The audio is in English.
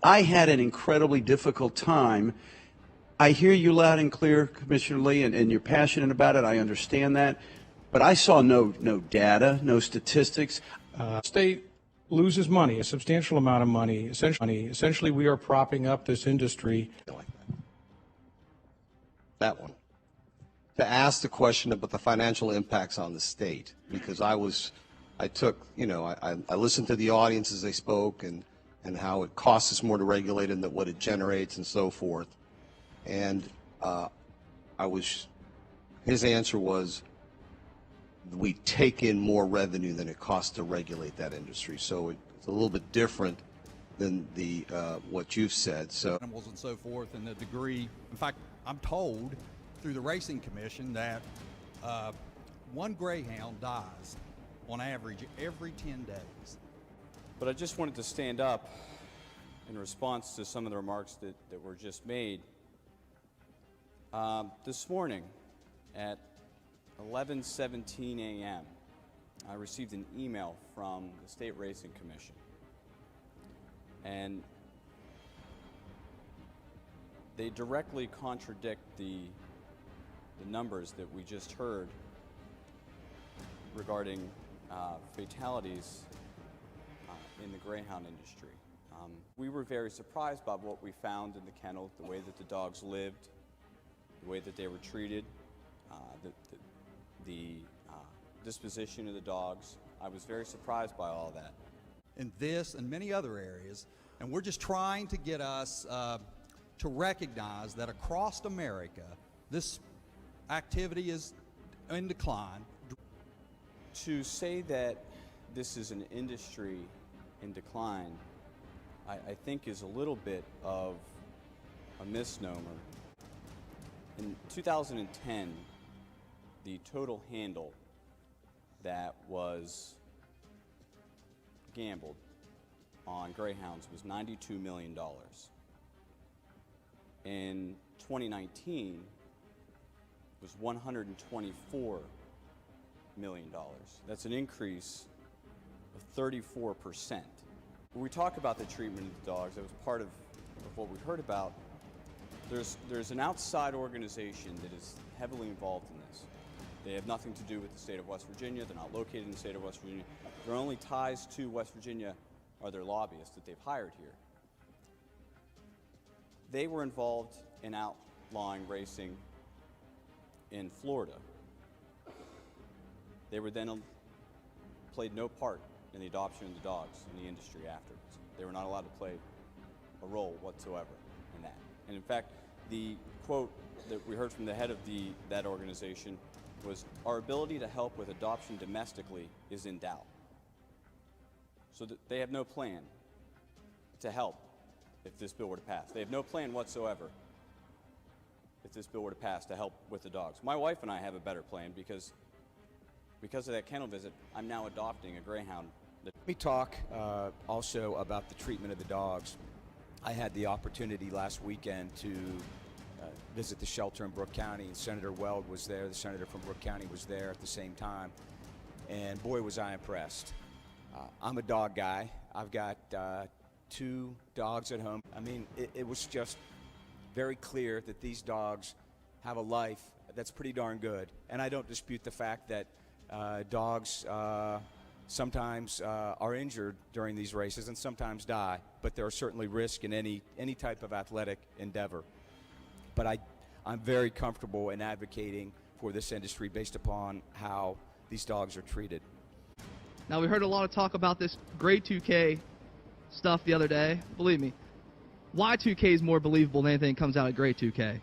I had an incredibly difficult time. I hear you loud and clear, Commissioner Lee, and you're passionate about it. I understand that. But I saw no data, no statistics. State loses money, a substantial amount of money. Essentially, we are propping up this industry. Like that one. To ask the question about the financial impacts on the state, because I listened to the audience as they spoke and how it costs us more to regulate and what it generates and so forth. And his answer was, we take in more revenue than it costs to regulate that industry. So it's a little bit different than what you've said. So animals and so forth, and the degree. In fact, I'm told through the Racing Commission that one greyhound dies on average every 10 days. But I just wanted to stand up in response to some of the remarks that were just made. This morning at 11:17 a.m., I received an email from the State Racing Commission, and they directly contradict the numbers that we just heard regarding fatalities in the greyhound industry. We were very surprised by what we found in the kennel, the way that the dogs lived, the way that they were treated, the disposition of the dogs. I was very surprised by all that. In this and many other areas, and we're just trying to get us to recognize that across America, this activity is in decline. To say that this is an industry in decline, I think is a little bit of a misnomer. In 2010, the total handle that was gambled on greyhounds was $92 million. In 2019, it was $124 million. That's an increase of 34%. When we talk about the treatment of the dogs, that was part of what we heard about. There's an outside organization that is heavily involved in this. They have nothing to do with the state of West Virginia. They're not located in the state of West Virginia. Their only ties to West Virginia are their lobbyists that they've hired here. They were involved in outlawing racing in Florida. They were then played no part in the adoption of the dogs in the industry afterwards. They were not allowed to play a role whatsoever in that. And in fact, the quote that we heard from the head of that organization was, "Our ability to help with adoption domestically is in doubt." So they have no plan to help if this bill were to pass. They have no plan whatsoever if this bill were to pass to help with the dogs. My wife and I have a better plan because of that kennel visit. I'm now adopting a greyhound. Let me talk also about the treatment of the dogs. I had the opportunity last weekend to visit the shelter in Brooke County, and Senator Weld was there. The senator from Brooke County was there at the same time, and boy, was I impressed. I'm a dog guy. I've got 2 dogs at home. I mean, it was just very clear that these dogs have a life that's pretty darn good, and I don't dispute the fact that dogs sometimes are injured during these races and sometimes die, but there are certainly risks in any type of athletic endeavor. But I'm very comfortable in advocating for this industry based upon how these dogs are treated. Now, we heard a lot of talk about this grade 2K stuff the other day. Believe me, Y2K is more believable than anything that comes out of grade 2K.